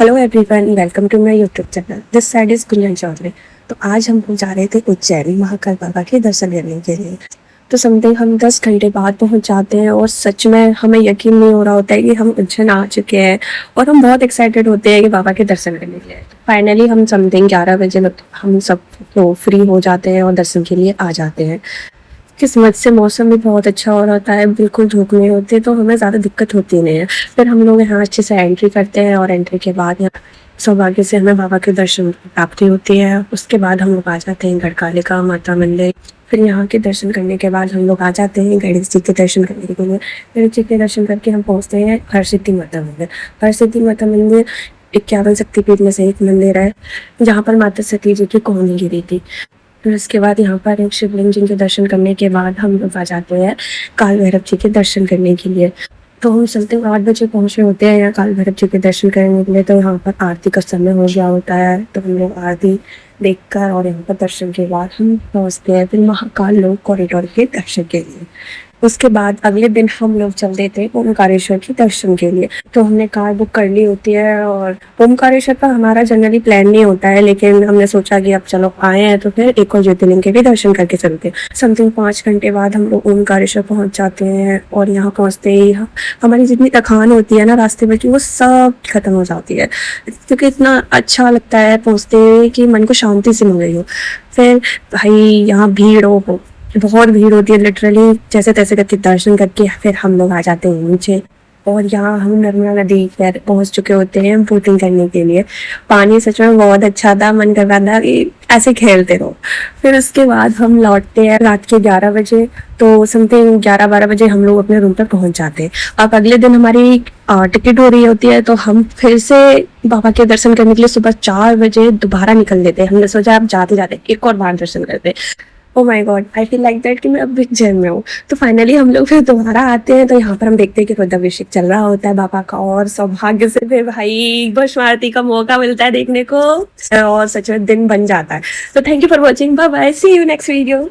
Hello everyone, welcome to my YouTube channel. This side is Gunjan Chaudhary. तो आज हम लोग जा रहे थे उज्जैन महाकाल बाबा के दर्शन करने के लिए। तो समथिंग हम 10 घंटे बाद पहुंच जाते हैं और सच में हमें यकीन नहीं हो रहा होता है कि हम उज्जैन आ चुके हैं और हम बहुत एक्साइटेड होते हैं कि बाबा के दर्शन करने के लिए। फाइनली हम समथिंग 11 बजे हम सब लोग फ्री हो जाते हैं और दर्शन के लिए आ जाते हैं। किस्मत से मौसम भी बहुत अच्छा हो रहा है, बिल्कुल धूप नहीं होती, तो हमें ज़्यादा दिक्कत होती नहीं है। फिर हम लोग यहाँ अच्छे से एंट्री करते हैं और एंट्री के बाद यहाँ सौभाग्य से हमें बाबा के दर्शन की प्राप्ति होती है। उसके बाद हम लोग आ जाते हैं गढ़कालिका माता मंदिर। फिर यहाँ के दर्शन करने के बाद हम लोग आ जाते हैं गणेश जी के दर्शन करने के लिए। गणेश जी के दर्शन करके हम पहुँचते हैं हरसिद्धि माता मंदिर। हरसिद्धि माता मंदिर 51 शक्तिपीठ में से एक मंदिर है, जहाँ पर माता सती जी की कोहनी गिरी थी। फिर उसके बाद यहाँ पर एक शिवलिंग जी के दर्शन करने के बाद हम लोग आ जाते हैं काल भैरव जी के दर्शन करने के लिए। तो हम समथिंग 8 बजे पहुँचे होते हैं यहाँ काल भैरव जी के दर्शन करने के लिए। तो यहाँ पर आरती का समय हो गया होता है, तो हम लोग आरती देखकर और यहाँ पर दर्शन के बाद हम पहुँचते हैं फिर महाकाल लोक कॉरिडोर के दर्शन के लिए। उसके बाद अगले दिन हम लोग चलते थे ओमकारेश्वर के दर्शन के लिए। तो हमने कार बुक कर ली होती है और ओमकारेश्वर का हमारा जनरली प्लान नहीं होता है, लेकिन हमने सोचा कि अब चलो आए हैं तो फिर एक और ज्योतिर्लिंग के भी दर्शन करके चलते हैं। समथिंग 5 घंटे बाद हम लोग ओमकारेश्वर पहुंच जाते हैं और यहाँ पहुंचते ही हमारी जितनी थकान होती है ना रास्ते में की, वो सब खत्म हो जाती है, क्योंकि इतना अच्छा लगता है पहुंचते हुए कि मन को शांति से मिल गई हो। फिर भाई यहाँ भीड़ हो, बहुत भीड़ होती है लिटरली। जैसे तैसे करके दर्शन करके फिर हम लोग आ जाते हैं नीचे और यहाँ हम नर्मदा नदी पर पहुंच चुके होते हैं बोटिंग करने के लिए। पानी सच में बहुत अच्छा था, मन कर रहा था कि ऐसे खेलते रहो। फिर उसके बाद हम लौटते हैं रात के 11 बजे। तो समथिंग 11-12 बजे हम लोग अपने रूम पर पहुंच जाते हैं। अब अगले दिन हमारी टिकट हो रही होती है, तो हम फिर से बाबा के दर्शन करने के लिए सुबह 4 बजे दोबारा निकल लेते हैं। हमने सोचा अब जाते जाते एक और बार दर्शन करते। Oh my God, I feel like that कि मैं अब उज्जैन में हूँ। तो फाइनली हम लोग फिर दोबारा आते हैं, तो यहाँ पर हम देखते हैं कि रुद्राभिषेक चल रहा होता है बाबा का, और सौभाग्य से फिर भाई भस्म आरती का मौका मिलता है देखने को और सच में दिन बन जाता है। तो thank you for watching, bye bye, see you next video.